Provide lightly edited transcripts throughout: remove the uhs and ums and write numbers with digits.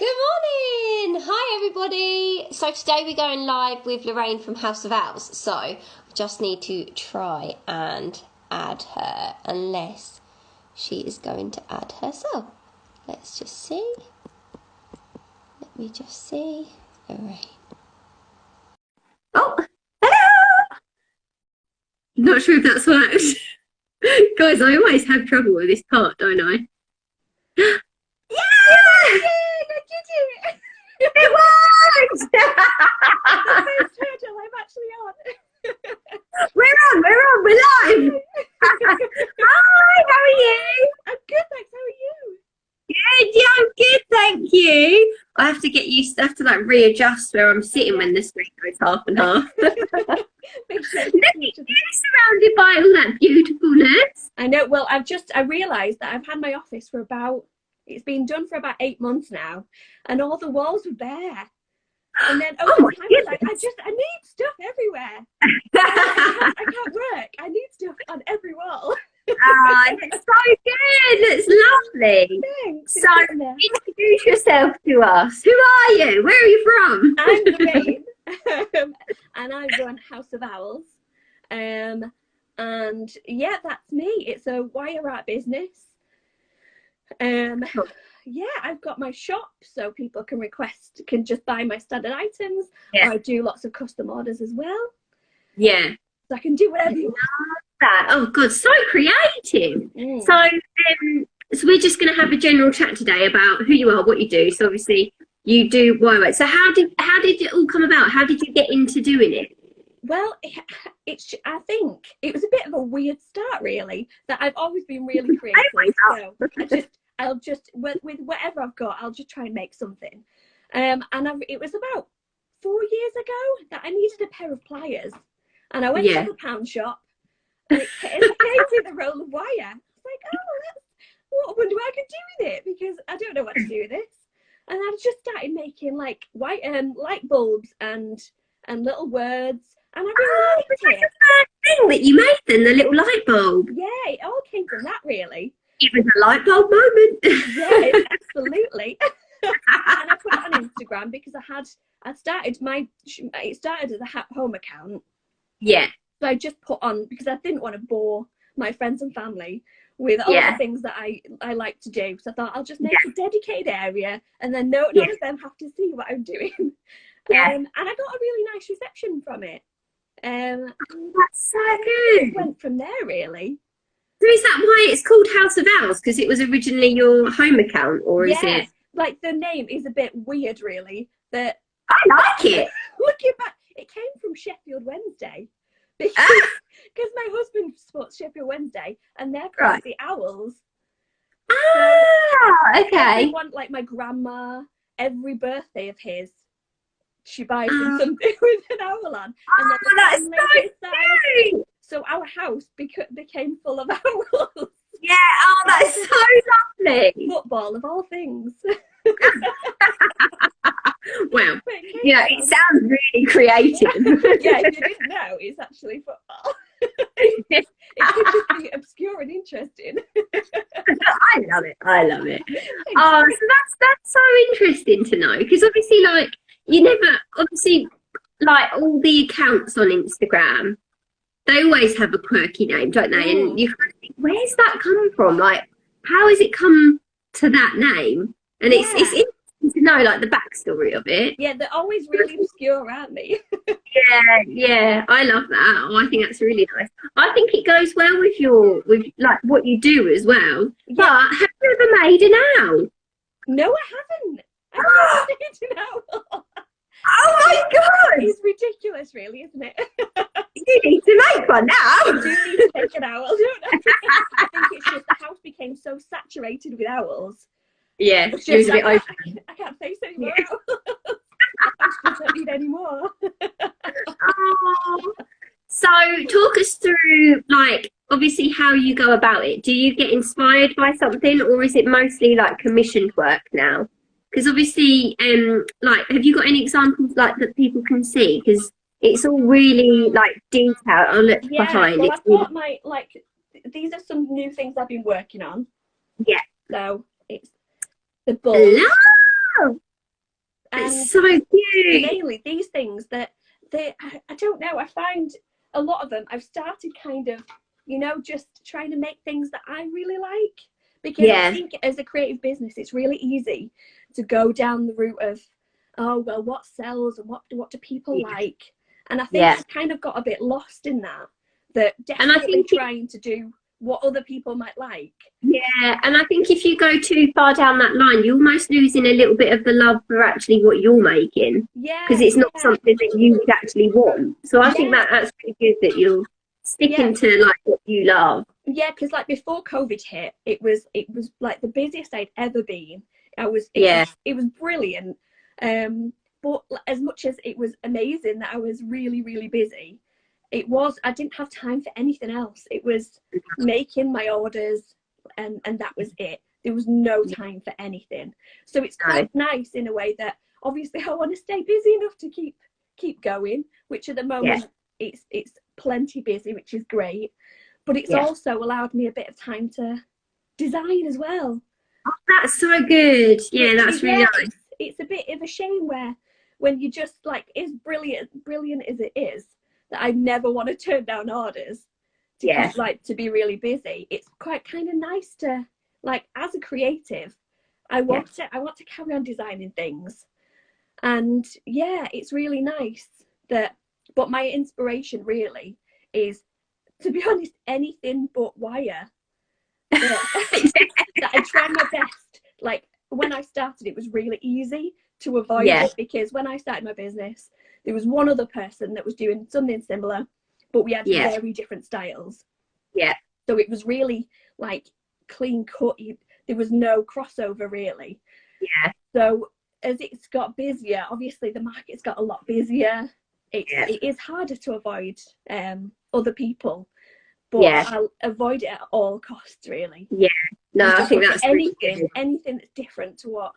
Good morning! Hi everybody! So today we're going live with Lorraine from House of Owls. So we just need to try and add her, unless she is going to add herself. Let's just see. Let me just see. Lorraine. Oh, hello! Not sure if that's worked. Guys, I always have trouble with this part, don't I? Yeah! It worked! I'm actually on. We're live! Hi, how are you? I'm good, thanks. How are you? Good, yeah, I'm good, thank you. I have to get used to, like readjust where I'm sitting when the screen goes half and half. You're surrounded by all that beautifulness. I know. Well, I realised that I've had my office for it's been done for about 8 months now, and all the walls were bare. And then I was like, I need stuff everywhere. I can't work. I need stuff on every wall. It's so good. It's lovely. Thanks. So introduce yourself to us. Who are you? Where are you from? I'm Lorraine, and I run House of Owls. And yeah, that's me. It's a wire art business. Yeah, I've got my shop, so people can just buy my standard items. Yeah. Or I do lots of custom orders as well. Yeah. So I can do whatever you want. That. Oh God, so creative. So we're just going to have a general chat today about who you are, what you do. So obviously you do wire art. So how did it all come about? How did you get into doing it? Well, I think it was a bit of a weird start, really. That I've always been really creative. So I'll just with whatever I've got, I'll just try and make something. It was about 4 years ago that I needed a pair of pliers, and I went to the pound shop, and it came with a roll of wire. I was like, oh, I wonder what I could do with it, because I don't know what to do with this. And I just started making like white light bulbs and little words. And I really liked it. That's the first thing that you made then, the little light bulb. Yeah, it all came from that, really. It was a light bulb moment. Yeah, absolutely. And I put it on Instagram because it started as a home account. Yeah. So I just put on, because I didn't want to bore my friends and family with all the things that I like to do. So I thought I'll just make a dedicated area, and then none of them have to see what I'm doing. And I got a really nice reception from it. That's so good. It went from there, really. So is that why it's called House of Owls? Because it was originally your home account, or is it? Like the name is a bit weird, really. That I like it. Looking back, it came from Sheffield Wednesday, because my husband supports Sheffield Wednesday, and they're called the Owls. Okay. Everyone, like my grandma, every birthday of his, she buys him something with an owl on. And that's so cute. So our house became full of owls. Yeah, that's so lovely. Football, of all things. Well, yeah, it sounds really creative. Yeah, if you didn't know, it's actually football. It could just be obscure and interesting. I love it. Oh, so that's so interesting to know, because obviously, like, like all the accounts on Instagram, they always have a quirky name, don't they? And you kind of think, where's that come from? Like, how has it come to that name? And it's interesting to know, like, the backstory of it. Yeah, they're always really obscure, aren't they? Yeah, I love that. Oh, I think that's really nice. I think it goes well with like what you do as well. Yeah. But have you ever made an owl? No, I haven't. I've never made an owl. Oh my God! It's ridiculous, really, isn't it? You need to make one now. I do need to make an owl, don't I? I think it's just the house became so saturated with owls. Yeah, it's just like, I can't face any more owls. I just don't need any more. So talk us through, like, obviously how you go about it. Do you get inspired by something, or is it mostly like commissioned work now? Because obviously, like, have you got any examples like that people can see? Because it's all really like detailed. I'll look behind. Well, I've got my, like, these are some new things I've been working on. Yeah. So it's the bulb. That's so cute. Mainly these things that I don't know, I find a lot of them, I've started kind of, you know, just trying to make things that I really like. Because I think as a creative business, it's really easy to go down the route of, oh, well, what sells and what do people like? And I think I've kind of got a bit lost in that definitely, and I think trying to do what other people might like. Yeah, and I think if you go too far down that line, you're almost losing a little bit of the love for actually what you're making. Yeah. Because it's not something that you would actually want. So I think that's pretty good that you're sticking to like what you love. Yeah, because like before COVID hit, it was like the busiest I'd ever been. It was brilliant. But as much as it was amazing that I was really, really busy, I didn't have time for anything else. It was making my orders and that was it. There was no time for anything. So it's quite nice in a way that obviously I want to stay busy enough to keep going, which at the moment it's plenty busy, which is great. But it's also allowed me a bit of time to design as well. Oh, that's so good. Yeah, that's really nice. It's a bit of a shame when you just like, as brilliant as it is, that I never want to turn down orders to be really busy. It's quite kind of nice to, like, as a creative, I want to carry on designing things. And yeah, it's really nice but my inspiration really is, to be honest, anything but wire. That I try my best. Like when I started, it was really easy to avoid it, because when I started my business, there was one other person that was doing something similar, but we had very different styles. Yeah. So it was really like clean cut. There was no crossover really. Yeah. So as it's got busier, obviously the market's got a lot busier. It is harder to avoid other people, but I'll avoid it at all costs really. Yeah. No, I think that's anything that's different to what.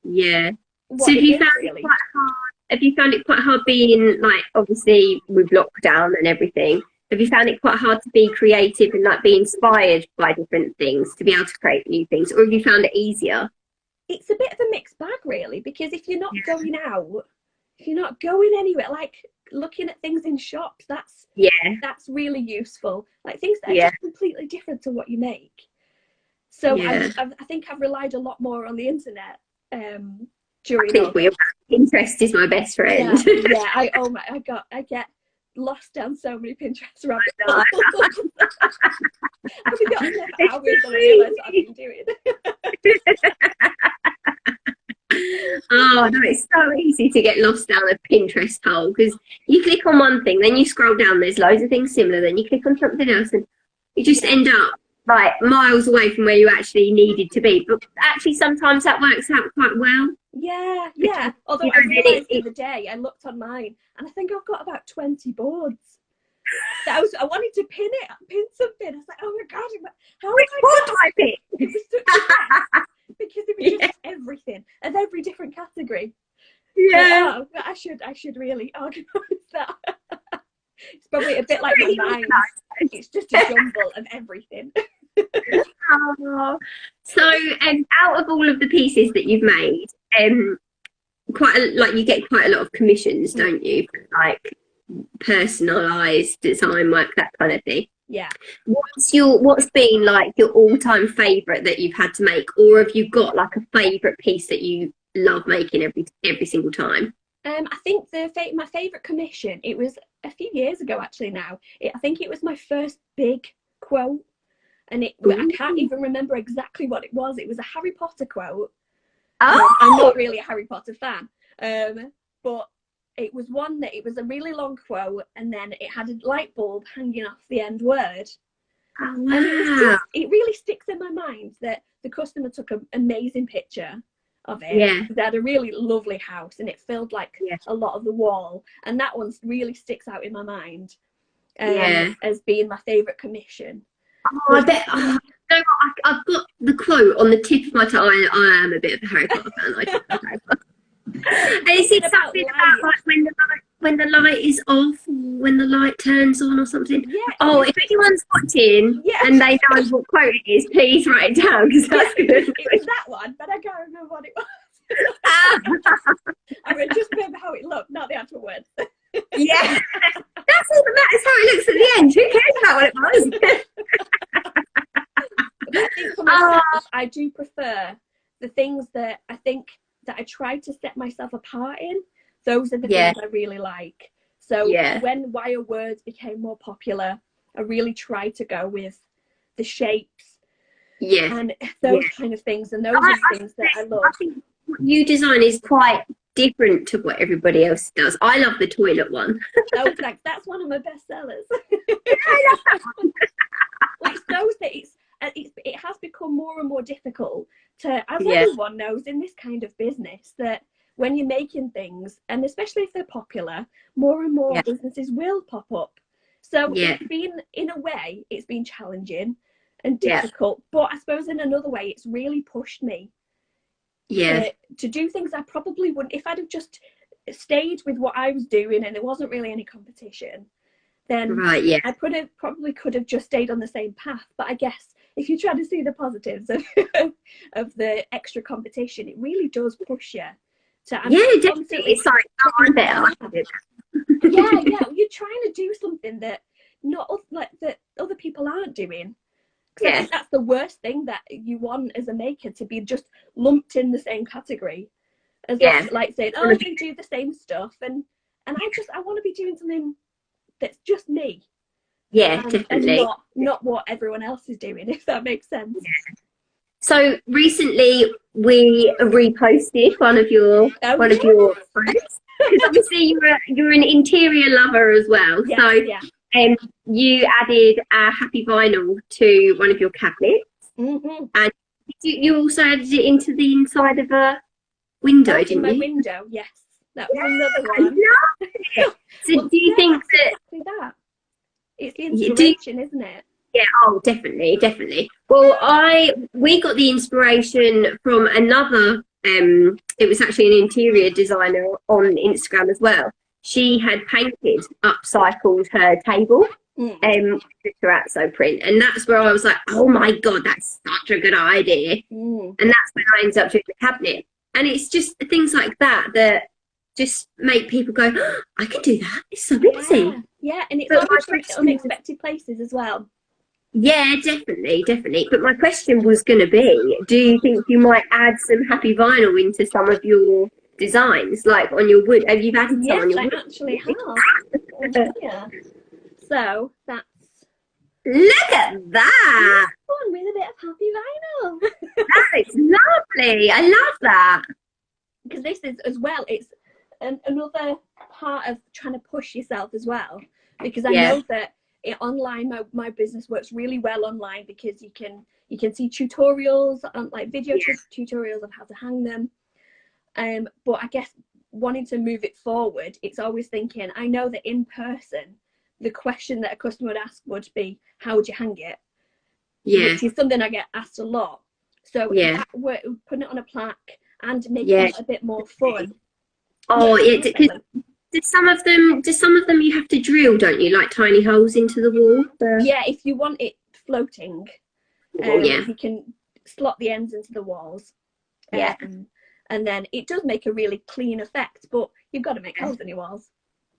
Yeah. So have you found it quite hard being, like, obviously with lockdown and everything, have you found it quite hard to be creative and like be inspired by different things to be able to create new things, or have you found it easier? It's a bit of a mixed bag really, because if you're not going out, if you're not going anywhere, like looking at things in shops, that's really useful, like things that are just completely different to what you make. So I think I've relied a lot more on the internet. Pinterest is my best friend. I get lost down so many Pinterest rabbit holes. I've forgotten the hours and I realise I've been doing. Oh no, it's so easy to get lost down a Pinterest hole, because you click on one thing, then you scroll down, there's loads of things similar, then you click on something else, and you just end up like miles away from where you actually needed to be. But actually sometimes that works out quite well. Yeah. Although I realised the other day, I looked on mine and I think I've got about 20 boards. I wanted to pin something. I was like, oh my god, which board do I pick? It was such a mess, because it was just everything of every different category. Yeah. But I should really organise that. It's probably a bit like my mind. It's just a jumble of everything. So out of all of the pieces that you've made, you get quite a lot of commissions, don't you? Like personalised design work, that kind of thing. Yeah. What's been like your all-time favourite that you've had to make, or have you got like a favourite piece that you love making every single time? I think my favourite commission, it was a few years ago actually now. I think it was my first big quote, and I can't even remember exactly what it was. It was a Harry Potter quote. Oh! I'm not really a Harry Potter fan, but it was it was a really long quote, and then it had a light bulb hanging off the end word. Oh, wow. And it really sticks in my mind that the customer took an amazing picture of it. Yeah. They had a really lovely house and it filled like a lot of the wall, and that one really sticks out in my mind as being my favourite commission. Oh, I bet. I've got the quote on the tip of my tongue. I am a bit of a Harry Potter fan. I love Harry Potter. And is it something about like when the light is off, when the light turns on, or something? Yeah. Oh, if anyone's watching and they know what quote it is, please write it down, because that's good. It was that one, but I can't remember what it was. Just remember how it looked, not the actual words. Yeah, that's all that matters, how it looks at the end. Who cares about what it was? But I think for myself, I do prefer the things that I think that I try to set myself apart in. Those are the things I really like. So when wire words became more popular, I really tried to go with the shapes and those kind of things. And those are the things that I love. I think what you design is quite different to what everybody else does. I love the toilet one. Oh, that's one of my best sellers. I love that one. Well, it's those that it has become more and more difficult to, as everyone knows in this kind of business, that when you're making things, and especially if they're popular, more and more businesses will pop up. So it's been, in a way, it's been challenging and difficult, but I suppose in another way, it's really pushed me to do things I probably wouldn't, if I'd have just stayed with what I was doing and there wasn't really any competition, then I probably could have just stayed on the same path. But I guess if you try to see the positives of the extra competition, it really does push you to definitely. It's like, oh, I'm better. You're trying to do something that that other people aren't doing. I think that's the worst thing that you want as a maker, to be just lumped in the same category as like saying, oh, you do the same stuff, and I want to be doing something that's just me. Definitely. And not what everyone else is doing, if that makes sense. So recently we reposted one of your posts, because obviously you're an interior lover as well. You added a happy vinyl to one of your cabinets, and you also added it into the inside of a window, didn't you? My window, yes. That was another one. I love it. So do you think exactly that? It's the inspiration, isn't it? Yeah, oh, definitely. Well, we got the inspiration from another, it was actually an interior designer on Instagram as well. She had painted, upcycled her table, with her Atso print, and that's where I was like, oh my God, that's such a good idea. And that's when I ended up doing the cabinet. And it's just things like that that just make people go, oh, I can do that. It's so easy. Yeah, and it's always from unexpected places as well. Yeah, definitely. But my question was going to be, do you think you might add some happy vinyl into some of your designs, like on your wood? Have you added some on your wood? Yes, I actually have. So that's... Look at that! Fun with a bit of happy vinyl. That is lovely. I love that. Because this is, as well, it's another part of trying to push yourself as well. Because I know that online, my business works really well online, because you can see tutorials, like video tutorials of how to hang them. But I guess wanting to move it forward, it's always thinking, I know that in person, the question that a customer would ask would be, how would you hang it? Which is something I get asked a lot. So we're putting it on a plaque and making it a bit more fun. Oh, Does some of them you have to drill, don't you? Like tiny holes into the wall? Yeah, if you want it floating, you can slot the ends into the walls. And then it does make a really clean effect, but you've got to make holes in your walls.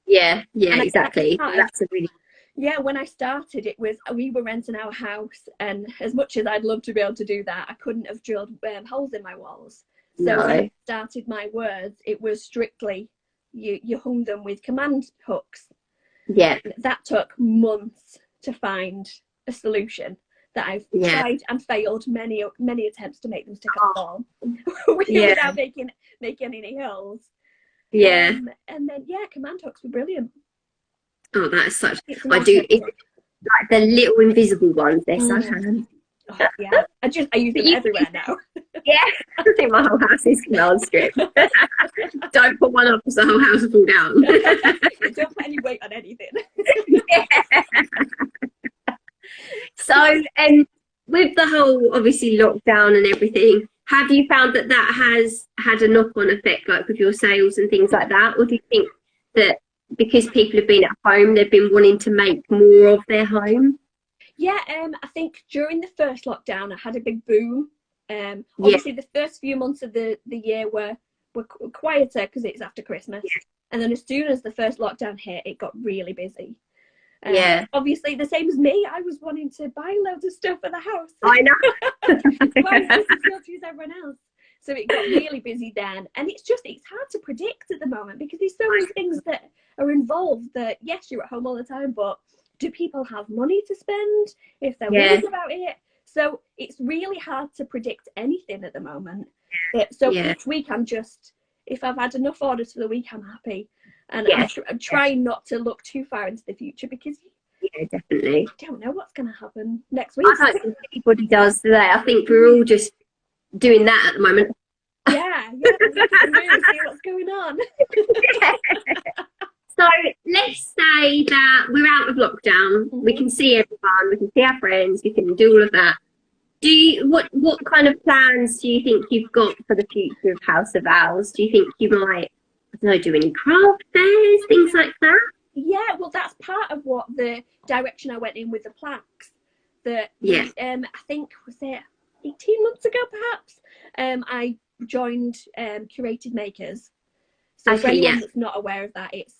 Yeah, exactly. That's a really... Yeah, when I started, we were renting our house, and as much as I'd love to be able to do that, I couldn't have drilled holes in my walls. So when I started my words, it was strictly you hung them with command hooks. Yeah, that took months to find a solution. That I've tried and failed many attempts to make them stick at all without making any holes. And then command hooks were brilliant. Oh, that is such... I do... like the little invisible ones, they're so handy. Oh, yeah, I use them everywhere now. Yeah, I think my whole house is command strip. Don't put one up because the whole house will fall down. Don't put any weight on anything. So, with the whole, obviously, lockdown and everything, have you found that has had a knock-on effect, like with your sales and things like that? Or do you think that because people have been at home, they've been wanting to make more of their home? Yeah, I think during the first lockdown, I had a big boom. Obviously, the first few months of the year were were quieter because it's after Christmas. And then as soon as the first lockdown hit, it got really busy. Obviously, the same as me, I was wanting to buy loads of stuff for the house. I know. Why was this as guilty as everyone else? So it got really busy then. And it's hard to predict at the moment because there's so many things that are involved that, yes, you're at home all the time, but do people have money to spend if they're worried about it? So it's really hard to predict anything at the moment. So each week if I've had enough orders for the week, I'm happy. And I'm trying not to look too far into the future because definitely. I don't know what's going to happen next week. I don't think anybody does today. I think we're all just doing that at the moment. Yeah, really see what's going on. So let's say that we're out of lockdown. We can see everyone, we can see our friends, we can do all of that. What kind of plans do you think you've got for the future of House of Owls? Do you think you might, I don't know, do any craft fairs, things like that? Yeah, well, that's part of what the direction I went in with the plaques. I think, was it 18 months ago, perhaps? I joined Curated Makers. So for anyone that's not aware of that, it's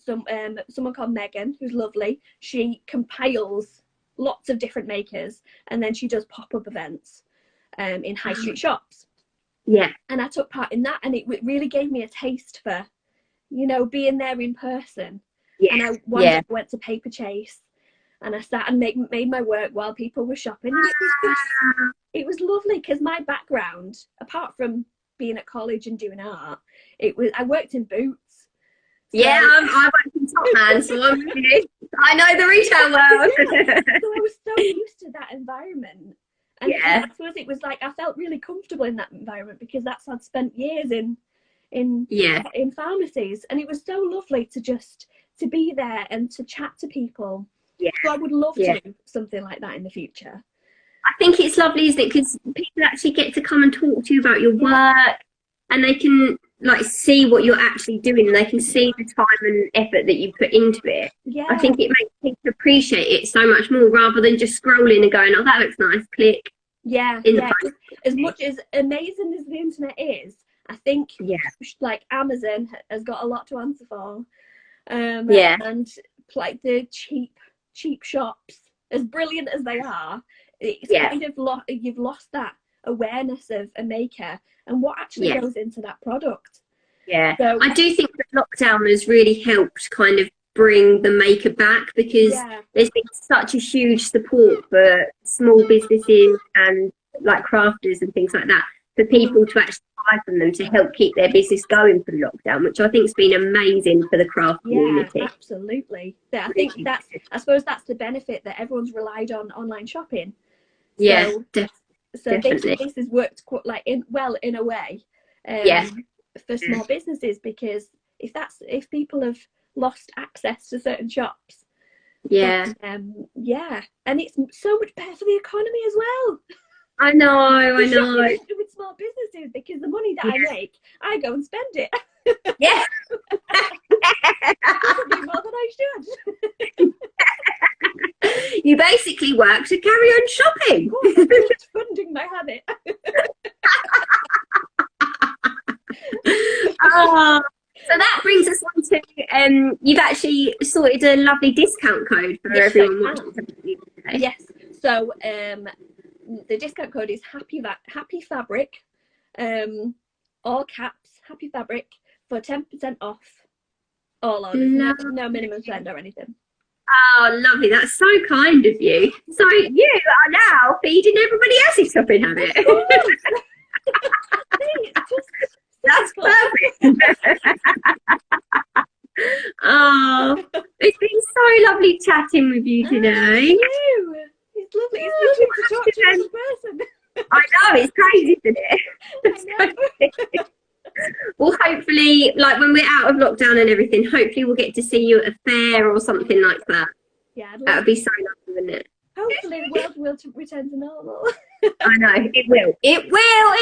someone called Megan, who's lovely. She compiles lots of different makers, and then she does pop-up events in high street shops. Yeah. And I took part in that, and it really gave me a taste for, being there in person. Yeah. And I went to Paper Chase, and I sat and made my work while people were shopping. And it was lovely because my background, apart from being at college and doing art, I worked in boots. So, I worked in Top Man, so I know the retail world. So I was so used to that environment. And I suppose it was like I felt really comfortable in that environment because I'd spent years in pharmacies, and it was so lovely to be there and to chat to people. Yeah. So I would love to do something like that in the future. I think it's lovely, isn't it? Because people actually get to come and talk to you about your work, and they can see what you're actually doing, and they can see the time and effort that you put into it. Yeah. I think it makes people appreciate it so much more rather than just scrolling and going, oh, that looks nice, click. As much as amazing as the internet is, I think Amazon has got a lot to answer for. And like the cheap shops, as brilliant as they are, it's kind of you've lost that awareness of a maker and what actually goes into that product. So I do think that lockdown has really helped kind of bring the maker back, because there's been such a huge support for small businesses and like crafters and things like that, for people to actually buy from them to help keep their business going for lockdown, which I think has been amazing for the craft community. Absolutely. I think I suppose that's the benefit, that everyone's relied on online shopping. So definitely. This has worked quite in a way for small businesses, because if people have lost access to certain shops, and it's so much better for the economy as well. I know with small businesses, because the money that I make, I go and spend it. Probably more than I should. You basically work to carry on shopping. Of course, I'm just funding my habit. So that brings us on to you've actually sorted a lovely discount code for everyone watching today. Yes. So the discount code is HappyFabric, all caps, HappyFabric, for 10% off all orders. No minimum spend or anything. Oh, lovely. That's so kind of you. So you are now feeding everybody else's shopping habit. That's perfect. Oh, it's been so lovely chatting with you today. It's lovely. It's lovely to talk to another person. I know, it's crazy, isn't it? Well, hopefully, like when we're out of lockdown and everything, hopefully we'll get to see you at a fair or something like that. Yeah, that would be so nice, wouldn't it? Hopefully the world will return to normal. I know, it will. It will.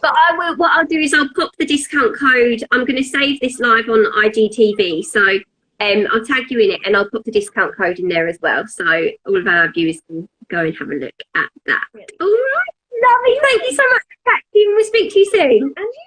But what I'll do is I'll pop the discount code. I'm going to save this live on IGTV, so I'll tag you in it, and I'll put the discount code in there as well, so all of our viewers can go and have a look at that. All right. Lovely. Thank you so much for chatting. We'll speak to you soon. And you